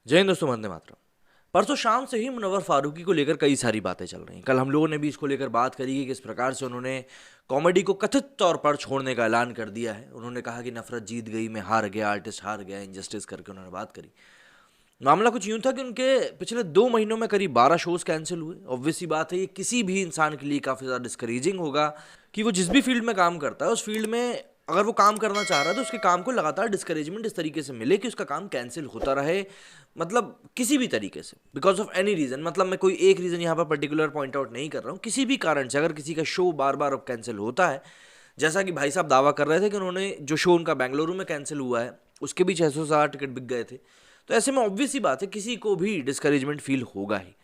जय हिंद दोस्तों, वंदे मातरम। परसों शाम से ही मुनव्वर फारूकी को लेकर कई सारी बातें चल रही हैं। कल हम लोगों ने भी इसको लेकर बात करी कि किस प्रकार से उन्होंने कॉमेडी को कथित तौर पर छोड़ने का ऐलान कर दिया है। उन्होंने कहा कि नफरत जीत गई, मैं हार गया, आर्टिस्ट हार गया, इंजस्टिस करके उन्होंने बात करी। मामला कुछ यूं था कि उनके पिछले 2 महीनों में करीब 12 शोज कैंसिल हुए। ऑब्वियस सी बात है, ये किसी भी इंसान के लिए काफ़ी ज़्यादा डिस्करेजिंग होगा कि वो जिस भी फील्ड में काम करता है उस फील्ड में अगर वो काम करना चाह रहा है तो उसके काम को लगातार डिस्करेजमेंट इस तरीके से मिले कि उसका काम कैंसिल होता रहे, मतलब किसी भी तरीके से, बिकॉज ऑफ एनी रीज़न। मतलब मैं कोई एक रीज़न यहाँ पर पर्टिकुलर पॉइंट आउट नहीं कर रहा हूँ, किसी भी कारण से अगर किसी का शो बार बार अब कैंसिल होता है, जैसा कि भाई साहब दावा कर रहे थे कि उन्होंने जो शो उनका बेंगलुरु में कैंसिल हुआ है उसके भी 660 टिकट बिक गए थे, तो ऐसे में ऑब्वियस ही बात है किसी को भी डिस्करेजमेंट फील होगा ही।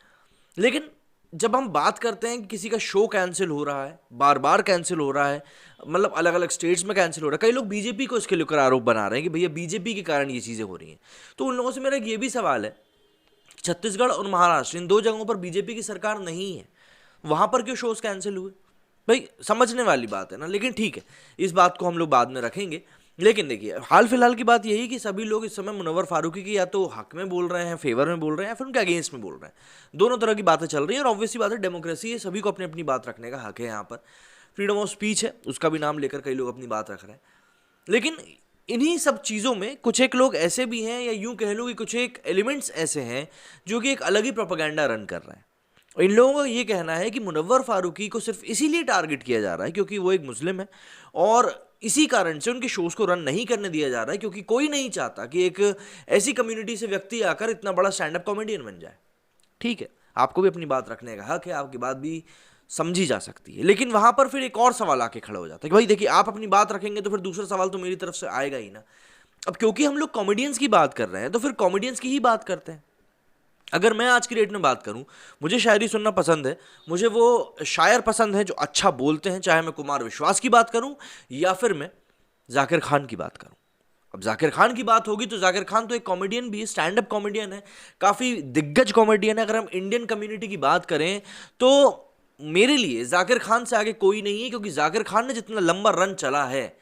लेकिन जब हम बात करते हैं कि किसी का शो कैंसिल हो रहा है, बार बार कैंसिल हो रहा है, मतलब अलग अलग स्टेट्स में कैंसिल हो रहा है, कई लोग बीजेपी को इसके लेकर आरोप बना रहे हैं कि भैया बीजेपी के कारण ये चीज़ें हो रही हैं। तो उन लोगों से मेरा ये भी सवाल है, छत्तीसगढ़ और महाराष्ट्र इन दो जगहों पर बीजेपी की सरकार नहीं है, वहां पर क्यों शोज कैंसिल हुए? भाई समझने वाली बात है ना। लेकिन ठीक है, इस बात को हम लोग बाद में रखेंगे। लेकिन देखिए, हाल फिलहाल की बात यही कि सभी लोग इस समय मुनव्वर फारूकी की या तो हक में बोल रहे हैं, फेवर में बोल रहे हैं, या फिर उनके अगेंस्ट में बोल रहे हैं। दोनों तरह की बातें चल रही हैं और ऑब्वियसली बात है, डेमोक्रेसी है, सभी को अपनी अपनी बात रखने का हक है। यहाँ पर फ्रीडम ऑफ स्पीच है, उसका भी नाम लेकर कई लोग अपनी बात रख रहे हैं। लेकिन इन्हीं सब चीज़ों में कुछ एक लोग ऐसे भी हैं, या यूं कह लो कि कुछ एक एलिमेंट्स ऐसे हैं जो कि एक अलग ही प्रोपेगेंडा रन कर रहे हैं। और इन लोगों का ये कहना है कि मुनव्वर फारूकी को सिर्फ इसीलिए टारगेट किया जा रहा है क्योंकि वो एक मुस्लिम है, और इसी कारण से उनके शोज को रन नहीं करने दिया जा रहा है, क्योंकि कोई नहीं चाहता कि एक ऐसी कम्युनिटी से व्यक्ति आकर इतना बड़ा स्टैंड अप कॉमेडियन बन जाए। ठीक है, आपको भी अपनी बात रखने का हक है, आपकी बात भी समझी जा सकती है। लेकिन वहां पर फिर एक और सवाल आके खड़ा हो जाता है कि भाई देखिए, आप अपनी बात रखेंगे तो फिर दूसरा सवाल तो मेरी तरफ से आएगा ही ना। अब क्योंकि हम लोग कॉमेडियंस की बात कर रहे हैं तो फिर कॉमेडियंस की ही बात करते हैं। अगर मैं आज की डेट में बात करूं, मुझे शायरी सुनना पसंद है, मुझे वो शायर पसंद है जो अच्छा बोलते हैं, चाहे मैं कुमार विश्वास की बात करूं या फिर मैं जाकिर खान की बात करूं। अब जाकिर खान की बात होगी तो जाकिर खान तो एक कॉमेडियन भी है, स्टैंड अप कॉमेडियन है, काफ़ी दिग्गज कॉमेडियन है। अगर हम इंडियन कम्युनिटी की बात करें तो मेरे लिए जाकिर खान से आगे कोई नहीं है, क्योंकि जाकिर खान ने जितना लंबा रन चला है,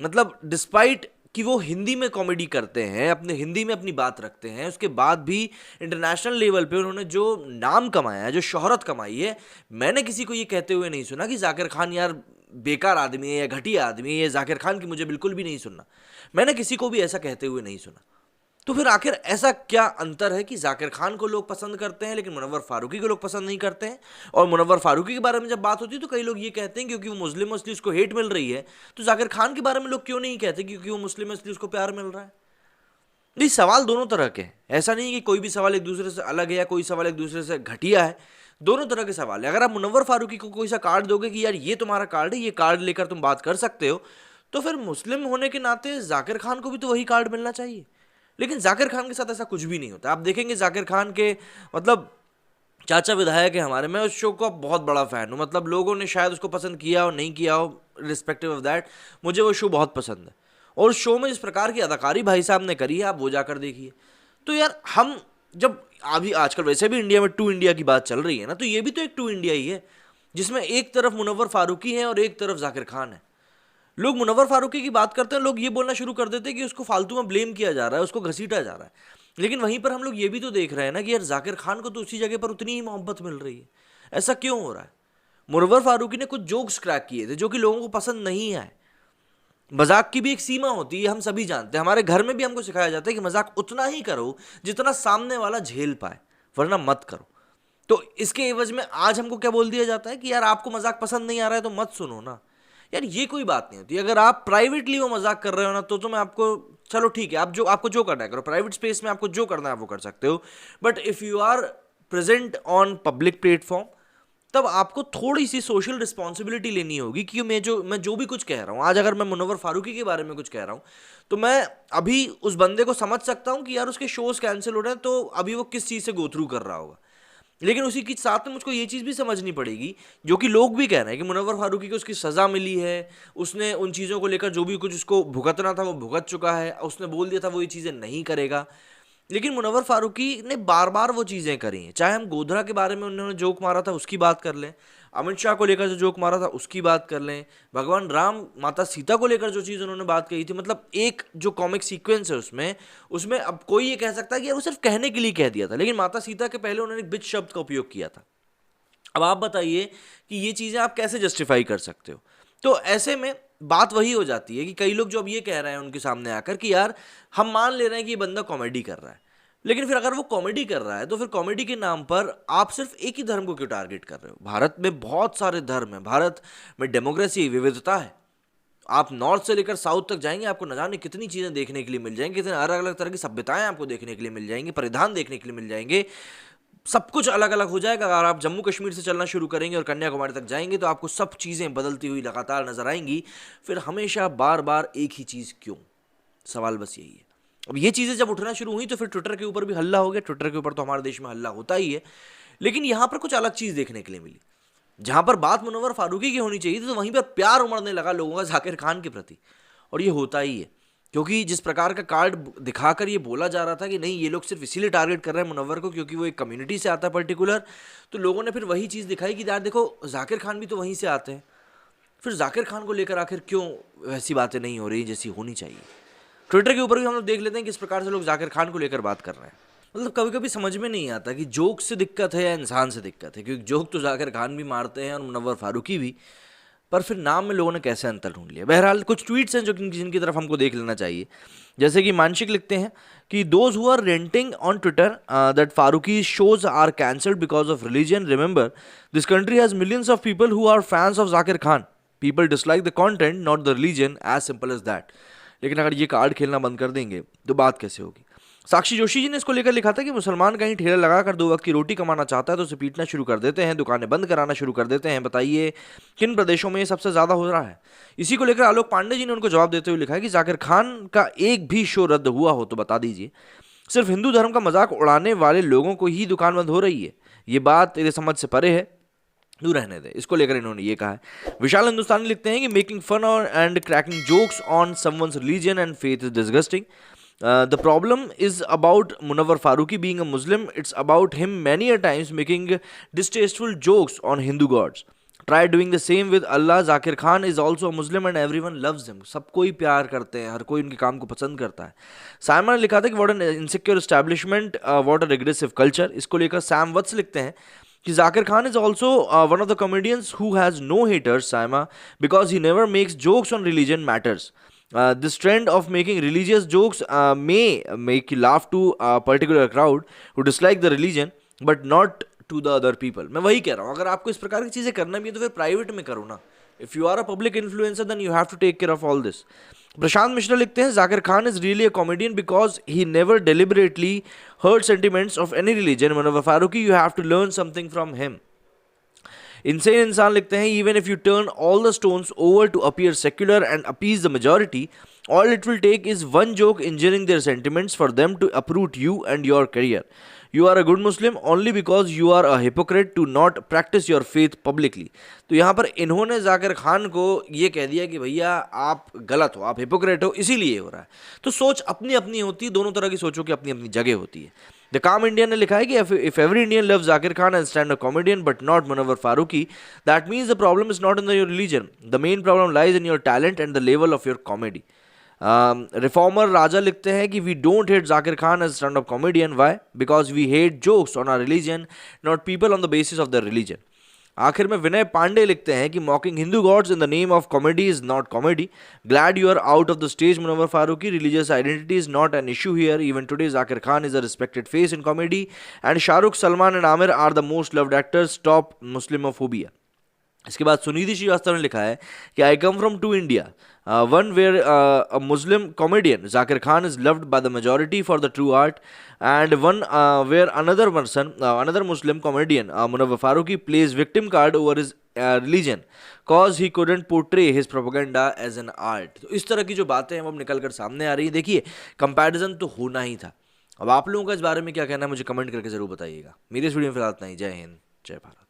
मतलब डिस्पाइट कि वो हिंदी में कॉमेडी करते हैं, अपने हिंदी में अपनी बात रखते हैं, उसके बाद भी इंटरनेशनल लेवल पे उन्होंने जो नाम कमाया है, जो शोहरत कमाई है, मैंने किसी को ये कहते हुए नहीं सुना कि जाकिर खान यार बेकार आदमी है या घटिया आदमी है, या जाकिर खान की मुझे बिल्कुल भी नहीं सुनना। मैंने किसी को भी ऐसा कहते हुए नहीं सुना। तो फिर आखिर ऐसा क्या अंतर है कि जाकिर खान को लोग पसंद करते हैं लेकिन मुनव्वर फारूकी को लोग पसंद नहीं करते हैं? और मुनव्वर फारूकी के बारे में जब बात होती है तो कई लोग ये कहते हैं क्योंकि वो मुस्लिम है इसलिए उसको हेट मिल रही है, तो जाकिर खान के बारे में लोग क्यों नहीं कहते क्योंकि वो मुस्लिम है इसलिए उसको प्यार मिल रहा है? नहीं, सवाल दोनों तरह के हैं। ऐसा नहीं कि कोई भी सवाल एक दूसरे से अलग है या कोई सवाल एक दूसरे से घटिया है। दोनों तरह के सवाल है। अगर आप मुनव्वर फारूकी को कोई सा कार्ड दोगे कि यार ये तुम्हारा कार्ड है, ये कार्ड लेकर तुम बात कर सकते हो, तो फिर मुस्लिम होने के नाते जाकिर खान को भी तो वही कार्ड मिलना चाहिए। लेकिन जाकिर खान के साथ ऐसा कुछ भी नहीं होता। आप देखेंगे जाकिर खान के, मतलब चाचा विधायक है हमारे, मैं उस शो का बहुत बड़ा फैन हूँ। मतलब लोगों ने शायद उसको पसंद किया और नहीं किया हो, रिस्पेक्टिव ऑफ दैट, मुझे वो शो बहुत पसंद है। और उस शो में जिस प्रकार की अदाकारी भाई साहब ने करी है, आप वो जाकर देखिए। तो यार हम जब अभी आजकल वैसे भी इंडिया में टू इंडिया की बात चल रही है ना, तो ये भी तो एक टू इंडिया ही है, जिसमें एक तरफ मुनव्वर फारूकी है और एक तरफ जाकिर खान है। लोग मुनव्वर फारूकी की बात करते हैं, लोग ये बोलना शुरू कर देते हैं कि उसको फालतू में ब्लेम किया जा रहा है, उसको घसीटा जा रहा है। लेकिन वहीं पर हम लोग ये भी तो देख रहे हैं ना कि यार जाकिर खान को तो उसी जगह पर उतनी ही मोहब्बत मिल रही है। ऐसा क्यों हो रहा है? मुनव्वर फारूकी ने कुछ जोक्स क्रैक किए थे जो कि लोगों को पसंद नहीं आए। मजाक की भी एक सीमा होती है, हम सभी जानते हैं। हमारे घर में भी हमको सिखाया जाता है कि मजाक उतना ही करो जितना सामने वाला झेल पाए, वरना मत करो। तो इसके एवज में आज हमको क्या बोल दिया जाता है कि यार आपको मजाक पसंद नहीं आ रहा है तो मत सुनो ना। यार ये कोई बात नहीं होती। अगर आप प्राइवेटली वो मजाक कर रहे हो ना, तो मैं आपको, चलो ठीक है, आप जो आपको जो करना है करो, प्राइवेट स्पेस में आपको जो करना है वो कर सकते हो। But if you are present on public platform, तब आपको थोड़ी सी सोशल रिस्पॉन्सिबिलिटी लेनी होगी कि मैं जो भी कुछ कह रहा हूँ, आज अगर मैं मुनव्वर फारूकी के बारे में कुछ कह रहा हूँ, तो मैं अभी उस बंदे को समझ सकता हूँ कि यार उसके शोज कैंसिल हो रहे हैं, तो अभी वो किस चीज़ से गो थ्रू कर रहा होगा। लेकिन उसी के साथ में मुझको ये चीज़ भी समझनी पड़ेगी, जो कि लोग भी कह रहे हैं, कि मुनव्वर फारूकी को उसकी सज़ा मिली है, उसने उन चीज़ों को लेकर जो भी कुछ उसको भुगतना था वो भुगत चुका है, उसने बोल दिया था वो ये चीज़ें नहीं करेगा। लेकिन मुनव्वर फारूकी ने बार बार वो चीज़ें करी हैं। चाहे हम गोधरा के बारे में उन्होंने जोक मारा था उसकी बात कर लें, अमित शाह को लेकर जो जोक मारा था उसकी बात कर लें, भगवान राम माता सीता को लेकर जो चीज़ उन्होंने बात कही थी, मतलब एक जो कॉमिक सीक्वेंस है उसमें उसमें अब कोई ये कह सकता है कि यार वो सिर्फ कहने के लिए कह दिया था, लेकिन माता सीता के पहले उन्होंने एक बिच शब्द का उपयोग किया था। अब आप बताइए कि ये चीज़ें आप कैसे जस्टिफाई कर सकते हो। तो ऐसे में बात वही हो जाती है कि कई लोग जो अब ये कह रहे हैं उनके सामने आकर कि यार हम मान ले रहे हैं कि ये बंदा कॉमेडी कर रहा है, लेकिन फिर अगर वो कॉमेडी कर रहा है तो फिर कॉमेडी के नाम पर आप सिर्फ एक ही धर्म को क्यों टारगेट कर रहे हो? भारत में बहुत सारे धर्म हैं, भारत में डेमोक्रेसी विविधता है। आप नॉर्थ से लेकर साउथ तक जाएंगे, आपको न जाने कितनी चीज़ें देखने के लिए मिल जाएंगी, कितने अलग अलग तरह की सभ्यताएं आपको देखने के लिए मिल जाएंगी, परिधान देखने के लिए मिल जाएंगे, सब कुछ अलग अलग हो जाएगा। अगर आप जम्मू कश्मीर से चलना शुरू करेंगे और कन्याकुमारी तक जाएंगे तो आपको सब चीज़ें बदलती हुई लगातार नजर आएंगी। फिर हमेशा बार बार एक ही चीज़ क्यों? सवाल बस यही है। अब ये चीज़ें जब उठना शुरू हुई तो फिर ट्विटर के ऊपर भी हल्ला हो गया। ट्विटर के ऊपर तो हमारे देश में हल्ला होता ही है, लेकिन यहाँ पर कुछ अलग चीज़ देखने के लिए मिली। जहाँ पर बात मुनव्वर फारूकी की होनी चाहिए थी तो वहीं पर प्यार उमड़ने लगा लोगों का जाकिर खान के प्रति, और ये होता ही है क्योंकि जिस प्रकार का कार्ड दिखाकर ये बोला जा रहा था कि नहीं ये लोग सिर्फ इसीलिए टारगेट कर रहे हैं मुनव्वर को क्योंकि वो एक कम्युनिटी से आता है पर्टिकुलर, तो लोगों ने फिर वही चीज़ दिखाई कि यार देखो जाकिर खान भी तो वहीं से आते हैं। फिर जाकिर खान को लेकर आखिर क्यों वैसी बातें नहीं हो रही जैसी होनी चाहिए? ट्विटर के ऊपर भी हम लोग देख लेते हैं किस प्रकार से लोग जाकिर खान को लेकर बात कर रहे हैं। मतलब कभी कभी समझ में नहीं आता कि जोक से दिक्कत है या इंसान से दिक्कत है, क्योंकि जोक तो जाकिर खान भी मारते हैं और मुनव्वर फारूकी भी, पर फिर नाम में लोगों ने कैसे अंतर ढूंढ लिया। बहरहाल कुछ ट्वीट्स हैं जो जिनकी तरफ हमको देख लेना चाहिए। जैसे कि मानसिक लिखते हैं कि those who are ranting on Twitter that Faruqui shows are cancelled because of religion, remember this country has millions of people who are fans of Zakir Khan, people dislike the content not the religion, as simple as that. लेकिन अगर ये card खेलना बंद कर देंगे तो बात कैसे होगी? साक्षी जोशी जी ने इसको लेकर लिखा था कि मुसलमान कहीं ठेला लगाकर 2 वक्त की रोटी कमाना चाहता है तो उसे पीटना शुरू कर देते हैं, दुकानें बंद कराना शुरू कर देते हैं। बताइए किन प्रदेशों में ये सबसे ज़्यादा हो रहा है? इसी को लेकर आलोक पांडे जी ने उनको जवाब देते हुए लिखा है कि जाकिर खान का एक भी शो रद्द हुआ हो तो बता दीजिए। सिर्फ हिंदू धर्म का मजाक उड़ाने वाले लोगों को ही दुकान बंद हो रही है, ये बात तेरे समझ से परे है, तू रहने दे। इसको लेकर इन्होंने ये कहा है। विशाल हिंदुस्तानी लिखते हैं कि मेकिंग फन और and cracking jokes on someone's religion and faith is disgusting. The problem is about Munawwar Farooqi being a Muslim. It's about him many a times making distasteful jokes on Hindu gods. Try doing the same with Allah. Zakir Khan is also a Muslim and everyone loves him. सब कोई प्यार करते हैं, हर कोई उनके काम को पसंद करता है. साइमन ने लिखा था कि what an insecure establishment, what a regressive culture. इसको लेकर सैम वत्स लिखते हैं कि Zakir Khan is also one of the comedians who has no haters, Saima, because he never makes jokes on religion matters. This trend of making religious jokes may make you laugh to a particular crowd who dislike the religion but not to the other people. मैं वही कह रहा हूँ, अगर आपको इस प्रकार की चीज़ें करना भी है तो फिर प्राइवेट में करो ना. If you are a public influencer then you have to take care of all this. Prashant Mishra लिखते हैं Zakir Khan is really a comedian because he never deliberately hurt sentiments of any religion. Munawwar Farooqi, you have to learn something from him. Insane इंसान लिखते हैं even if you turn all the stones over to appear secular and appease the majority, all it will take is one joke injuring their sentiments for them to uproot you and your career. You are a good Muslim only because you are a hypocrite to not practice your faith publicly. तो यहाँ पर इन्होंने जाकिर खान को ये कह दिया कि भैया आप गलत हो, आप हिपोक्रेट हो, इसीलिए हो रहा है. तो सोच अपनी अपनी होती है, दोनों तरह की सोचों की अपनी अपनी जगह होती है. द काम इंडियन ने लिखा है कि if every Indian loves Zakir Khan as stand-up comedian but not Munawwar Farooqi, that means the problem is not in your religion. The main problem lies in your talent and the level of your comedy. Reformer Raja लिखते हैं कि we don't hate Zakir Khan as stand up comedian. Why? Because we hate jokes on our religion, not people on the basis of the religion. आखिर में विनय पांडे लिखते हैं कि mocking Hindu gods in the name of comedy is not comedy. Glad you are out of the stage Munawar Faruqui. Religious identity is not an issue here. Even today Zakir Khan is a respected face in comedy and Shahrukh, Salman and Aamir are the most loved actors. Stop muslimophobia. इसके बाद सुनिधि श्रीवास्तव ने लिखा है कि I come from two India, one where a Muslim comedian Zakir Khan is loved by the majority for the true art, and one where another person, another Muslim comedian Munawwar Farooqi plays victim card over his religion cause he couldn't portray his propaganda as an art. तो इस तरह की जो बातें हैं वो अब निकल कर सामने आ रही हैं. देखिए कंपैरिजन तो होना ही था. अब आप लोगों का इस बारे में क्या कहना है मुझे कमेंट करके जरूर बताइएगा. मेरी इस वीडियो में फिलहाल इतना ही. जय हिंद, जय भारत.